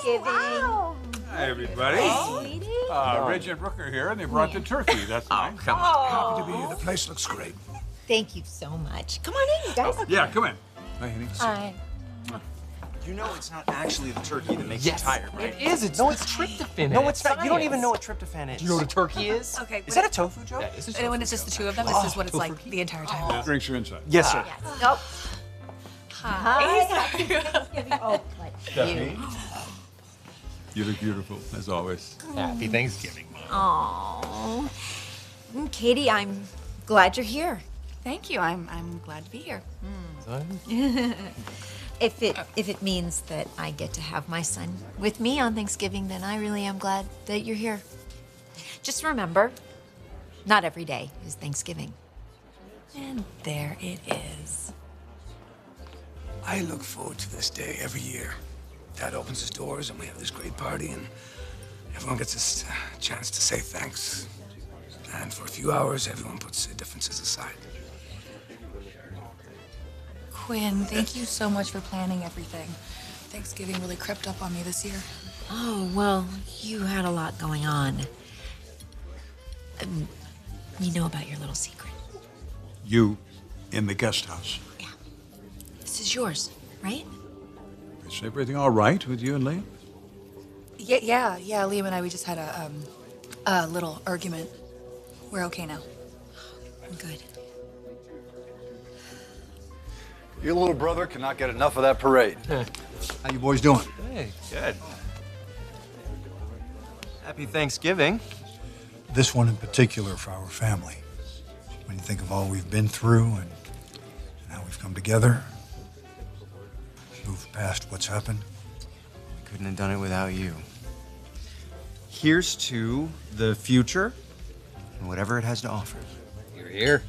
Thanksgiving. Wow. Hi, everybody. Sweetie. Reggie and Brooke are here, and they brought the turkey. That's nice. Come on. Oh. Happy to be here. The place looks great. Thank you so much. Come on in, you guys. Yeah, come in. Hi, honey. Hi. You know it's not actually the turkey that makes you tired, right? It is. It's tryptophan. No, it's not. You don't even know what tryptophan is. Do you know what a turkey is? Okay. Is that a tofu joke? Yeah, it's a And when it's just the two of them, this is what it's like the entire time. Drinks are inside. Yes, sir. Nope. Hi. Oh, but Stephanie. You look beautiful, as always. Happy Thanksgiving. Oh. Katie, I'm glad you're here. Thank you. I'm glad to be here. If it means that I get to have my son with me on Thanksgiving, then I really am glad that you're here. Just remember, not every day is Thanksgiving. And there it is. I look forward to this day every year. Dad opens his doors and we have this great party and everyone gets this chance to say thanks. And for a few hours, everyone puts their differences aside. Quinn, thank you so much for planning everything. Thanksgiving really crept up on me this year. Oh, well, you had a lot going on. You know about your little secret. You in the guest house. Yeah. This is yours, right? Is everything all right with you and Liam? Yeah. Liam and I, we just had a little argument. We're okay now. Good. Your little brother cannot get enough of that parade. How you boys doing? Hey. Good. Happy Thanksgiving. This one in particular for our family. When you think of all we've been through and how we've come together, moved past what's happened. Couldn't have done it without you. Here's to the future and whatever it has to offer. You're here.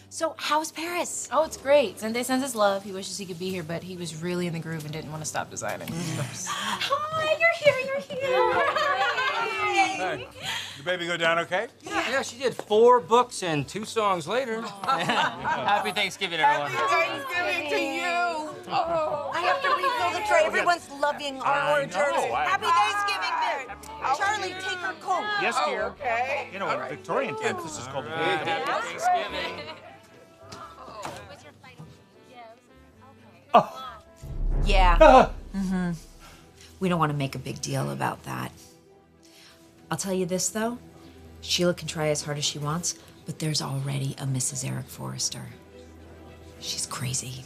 So, how's Paris? Oh, it's great. Sunday sends his love. He wishes he could be here, but he was really in the groove and didn't want to stop designing. Hi, you're here. Hey, the baby go down okay? Yeah, she did 4 books and 2 songs later. Happy Thanksgiving, everyone. Thanksgiving to you. Oh. I have to refill the tray. Everyone's loving our orders. Happy Thanksgiving, Bear. Charlie, take her coat. Yes, dear. Okay. You know, in Victorian times, this is called Happy Thanksgiving. Yeah. We don't want to make a big deal about that. I'll tell you this, though. Sheila can try as hard as she wants, but there's already a Mrs. Eric Forrester. She's crazy.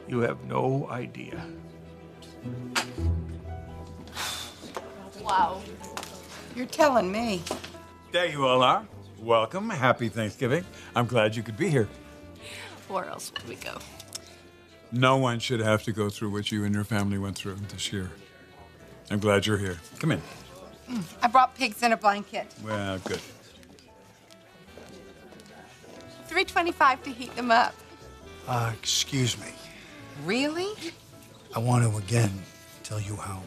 You have no idea. Wow. You're telling me. There you all are. Welcome. Happy Thanksgiving. I'm glad you could be here. Where else would we go? No one should have to go through what you and your family went through this year. I'm glad you're here. Come in. I brought pigs in a blanket. Well, good. $3.25 to heat them up. Excuse me. Really? I want to again tell you how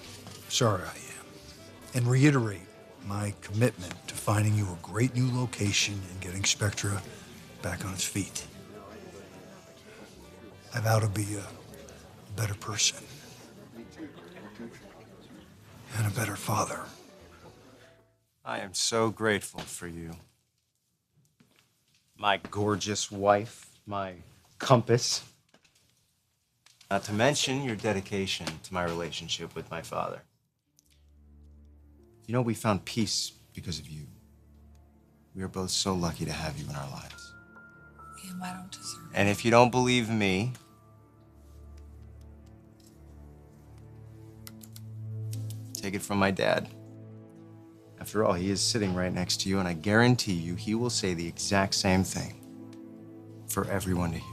sorry I am and reiterate my commitment to finding you a great new location and getting Spectra back on its feet. I vow to be a better person and a better father. I am so grateful for you. My gorgeous wife, my compass. Not to mention your dedication to my relationship with my father. You know, we found peace because of you. We are both so lucky to have you in our lives. Liam, I don't deserve it. And if you don't believe me, take it from my dad. After all, he is sitting right next to you, and I guarantee you he will say the exact same thing for everyone to hear.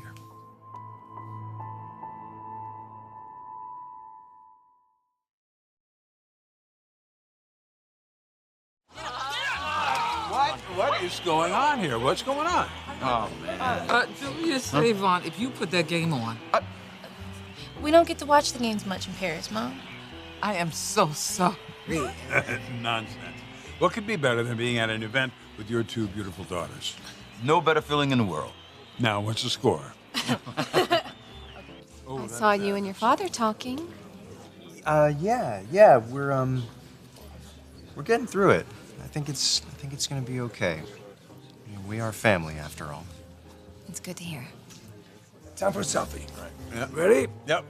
What is going on here? What's going on? Oh, man. Julius, Avon, if you put that game on. We don't get to watch the games much in Paris, Mom. I am so sorry. Nonsense. What could be better than being at an event with your two beautiful daughters? No better feeling in the world. Now, what's the score? I saw you and your father talking. Yeah, we're getting through it. I think it's gonna be okay. You know, we are family after all. It's good to hear. Time for a selfie. Right. Yep. Ready? Yep.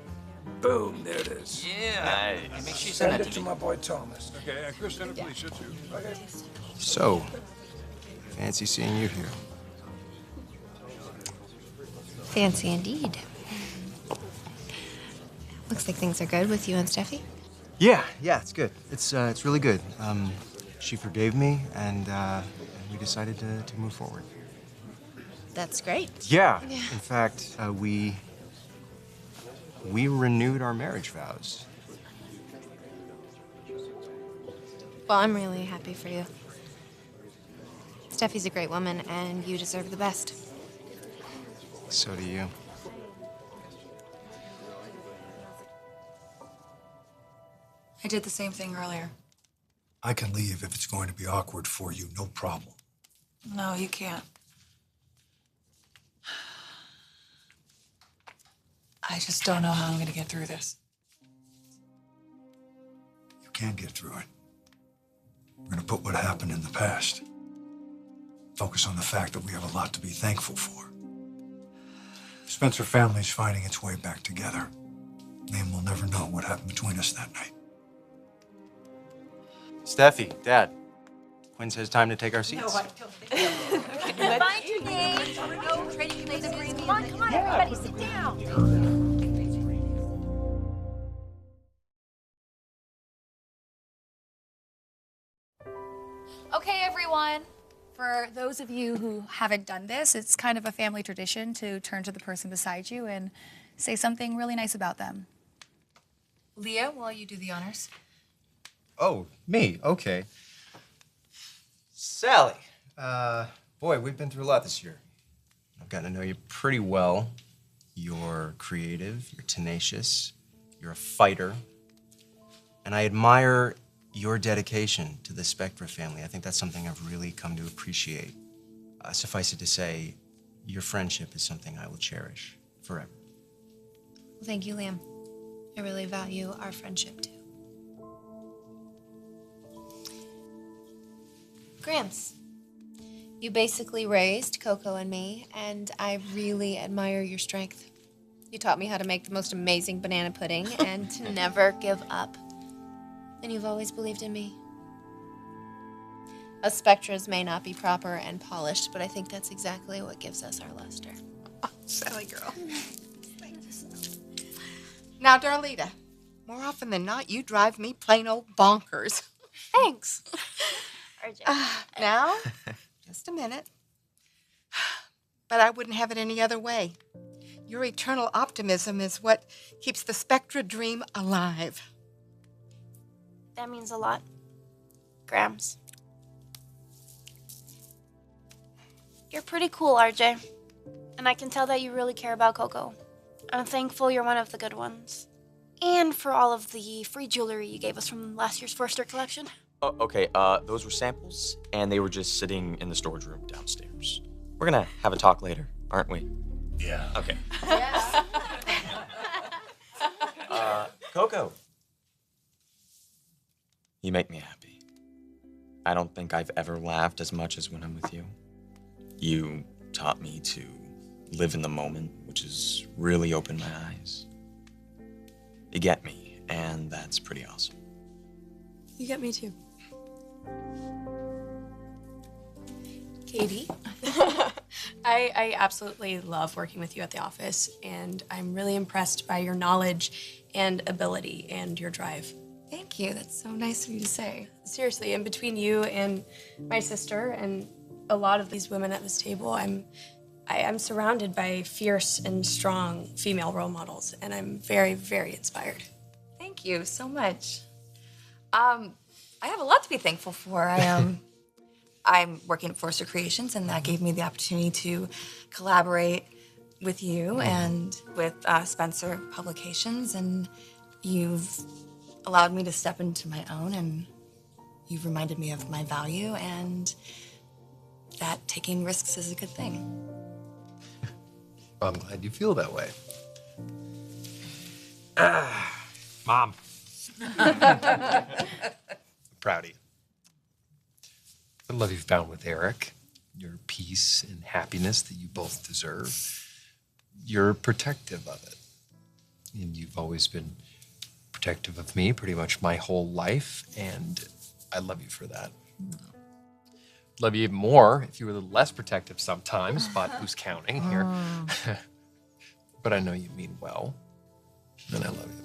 Boom, there it is. Yeah. Hey, make sure you send Send that it to to me. my boy Thomas. Okay, Kristen and Felicia, too. Okay. So, fancy seeing you here. Fancy indeed. Looks like things are good with you and Steffi. Yeah, it's good. It's really good. She forgave me, and we decided to move forward. That's great. Yeah. In fact, we renewed our marriage vows. Well, I'm really happy for you. Steffi's a great woman, and you deserve the best. So do you. I did the same thing earlier. I can leave if it's going to be awkward for you, no problem. No, you can't. I just don't know how I'm gonna get through this. You can get through it. We're going to put what happened in the past. Focus on the fact that we have a lot to be thankful for. The Spencer family's finding its way back together. Liam will never know what happened between us that night. Steffi, Dad, Quinn says time to take our seats. Goodbye, today. No trading places. Come on, everybody, sit down. Okay, everyone. For those of you who haven't done this, it's kind of a family tradition to turn to the person beside you and say something really nice about them. Leah, will you do the honors? Oh, me? Okay. Sally, boy, we've been through a lot this year. I've gotten to know you pretty well. You're creative, you're tenacious, you're a fighter, and I admire your dedication to the Spectra family. I think that's something I've really come to appreciate. Suffice it to say, your friendship is something I will cherish forever. Well, thank you, Liam. I really value our friendship, too. Gramps, you basically raised Coco and me, and I really admire your strength. You taught me how to make the most amazing banana pudding and to never give up. And you've always believed in me. Us Spectras may not be proper and polished, but I think that's exactly what gives us our luster. Oh, Sally girl. Now, Darlita, more often than not, you drive me plain old bonkers. Thanks. Now, just a minute. But I wouldn't have it any other way. Your eternal optimism is what keeps the Spectra dream alive. That means a lot. Grams. You're pretty cool, RJ. And I can tell that you really care about Coco. I'm thankful you're one of the good ones. And for all of the free jewelry you gave us from last year's Forrester collection. Oh, okay, those were samples, and they were just sitting in the storage room downstairs. We're gonna have a talk later, aren't we? Yeah. Okay. Yeah. Coco. You make me happy. I don't think I've ever laughed as much as when I'm with you. You taught me to live in the moment, which has really opened my eyes. You get me, and that's pretty awesome. You get me too. Katie? I absolutely love working with you at the office, and I'm really impressed by your knowledge and ability and your drive. Thank you. That's so nice of you to say. Seriously, and between you and my sister and a lot of these women at this table, I'm surrounded by fierce and strong female role models, and I'm very, very inspired. Thank you so much. I have a lot to be thankful for. I'm working at Forrester Creations, and that gave me the opportunity to collaborate with you and with Spencer Publications, and you've allowed me to step into my own, and you've reminded me of my value and that taking risks is a good thing. Well, I'm glad you feel that way. Mom. Proud of you. The love you've found with Eric, your peace and happiness that you both deserve, you're protective of it. And you've always been protective of me pretty much my whole life, and I love you for that. Love you even more if you were a little less protective sometimes, but who's counting here? But I know you mean well, and I love you.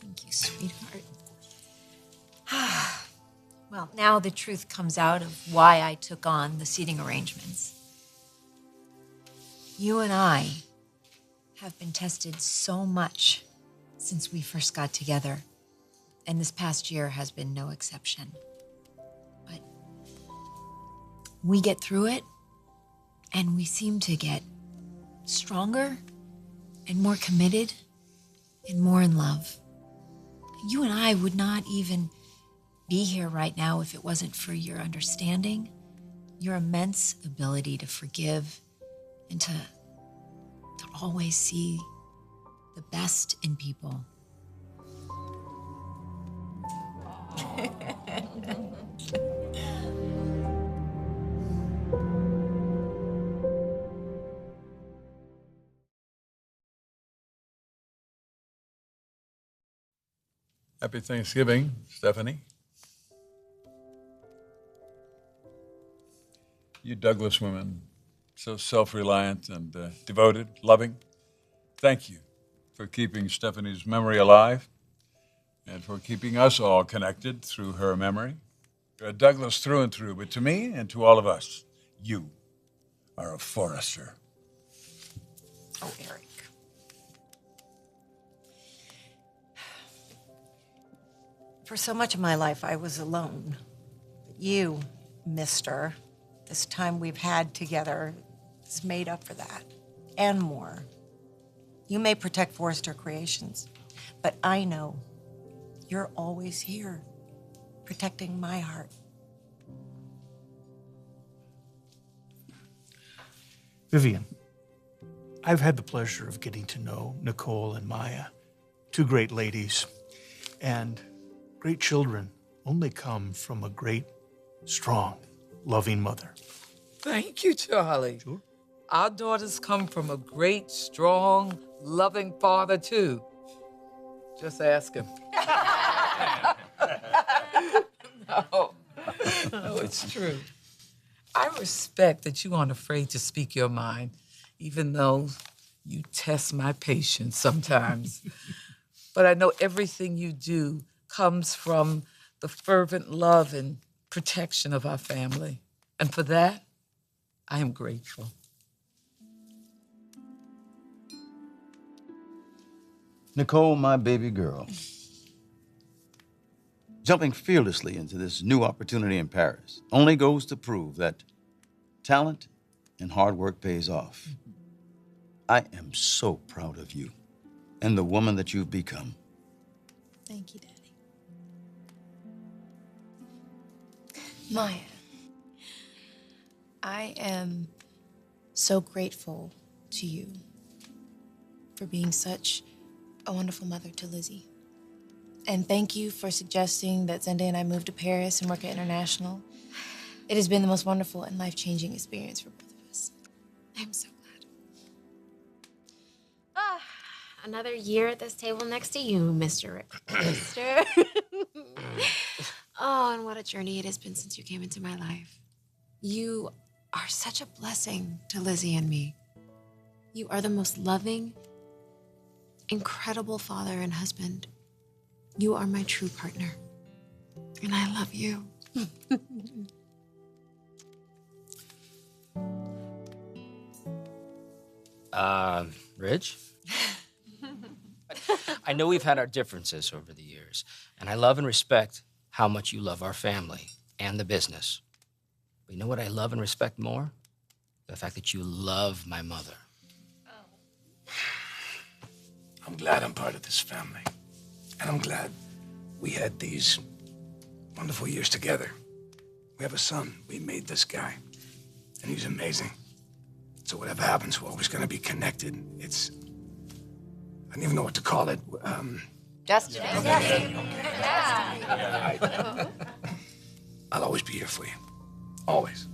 Thank you, sweetheart. Well, now the truth comes out of why I took on the seating arrangements. You and I have been tested so much since we first got together, and this past year has been no exception. But we get through it, and we seem to get stronger and more committed and more in love. You and I would not even be here right now if it wasn't for your understanding, your immense ability to forgive, and to always see the best in people. Happy Thanksgiving, Stephanie. You Douglas women, so self-reliant and devoted, loving. Thank you for keeping Stephanie's memory alive and for keeping us all connected through her memory. You're a Douglas through and through, but to me and to all of us, you are a Forrester. Oh, Eric. For so much of my life, I was alone. But you, mister, this time we've had together has made up for that, and more. You may protect Forrester Creations, but I know you're always here, protecting my heart. Vivian, I've had the pleasure of getting to know Nicole and Maya, two great ladies, and great children only come from a great, strong, loving mother. Thank you, Charlie. Sure. Our daughters come from a great, strong, loving father, too. Just ask him. No, it's true. I respect that you aren't afraid to speak your mind, even though you test my patience sometimes. But I know everything you do comes from the fervent love and protection of our family. And for that, I am grateful. Nicole, my baby girl. Jumping fearlessly into this new opportunity in Paris only goes to prove that talent and hard work pays off. I am so proud of you and the woman that you've become. Thank you, Daddy. Maya, I am so grateful to you for being such a wonderful mother to Lizzie. And thank you for suggesting that Zenda and I move to Paris and work at International. It has been the most wonderful and life-changing experience for both of us. I'm so glad. Another year at this table next to you, Mr. Forrester. Oh, and what a journey it has been since you came into my life. You are such a blessing to Lizzie and me. You are the most loving, incredible father and husband. You are my true partner. And I love you. Rich? I know we've had our differences over the years, and I love and respect how much you love our family and the business. But you know what I love and respect more? The fact that you love my mother. I'm glad I'm part of this family. And I'm glad we had these wonderful years together. We have a son. We made this guy. And he's amazing. So whatever happens, we're always going to be connected. It's... I don't even know what to call it. Just I'll always be here for you. Always.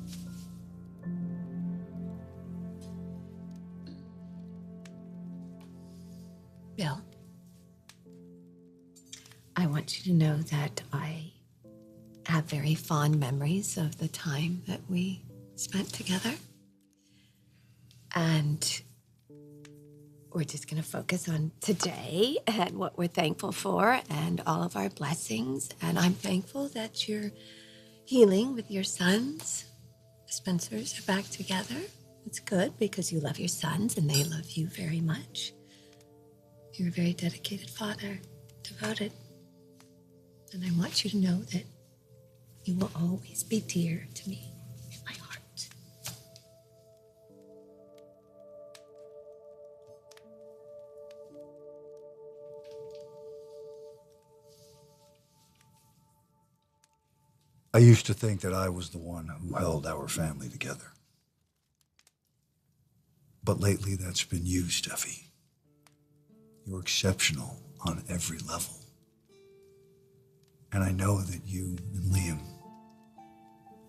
Bill, I want you to know that I have very fond memories of the time that we spent together. And we're just going to focus on today and what we're thankful for and all of our blessings. And I'm thankful that you're healing with your sons. The Spencers are back together. It's good because you love your sons and they love you very much. You're a very dedicated father, devoted. And I want you to know that you will always be dear to me in my heart. I used to think that I was the one who held our family together. But lately, that's been you, Steffi. You're exceptional on every level. And I know that you and Liam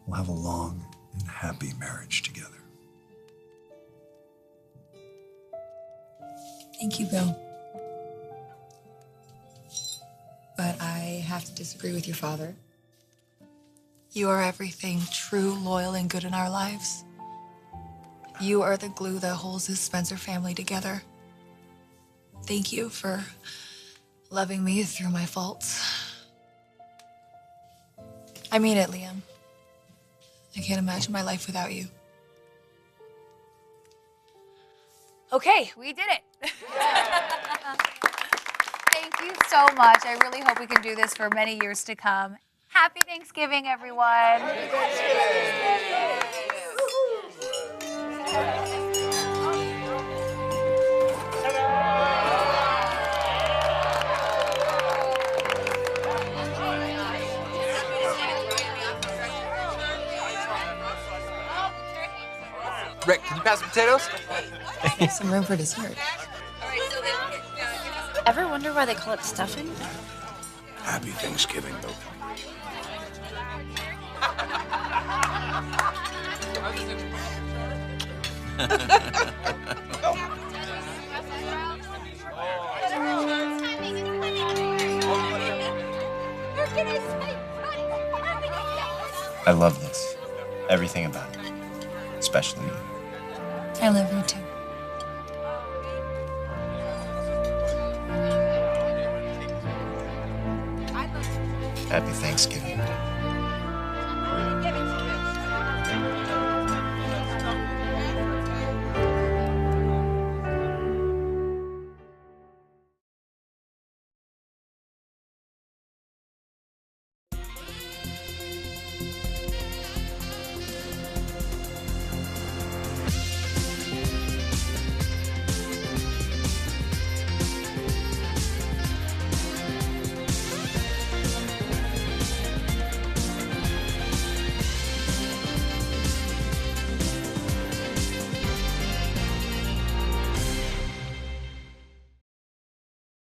will have a long and happy marriage together. Thank you, Bill. But I have to disagree with your father. You are everything true, loyal, and good in our lives. You are the glue that holds this Spencer family together. Thank you for loving me through my faults. I mean it, Liam. I can't imagine my life without you. Okay, we did it. Thank you so much. I really hope we can do this for many years to come. Happy Thanksgiving, everyone. Rick, can you pass the potatoes? Some room for dessert. Ever wonder why they call it stuffing? Happy Thanksgiving, Logan. I love this. Everything about it. Especially you. I love you too. Happy Thanksgiving.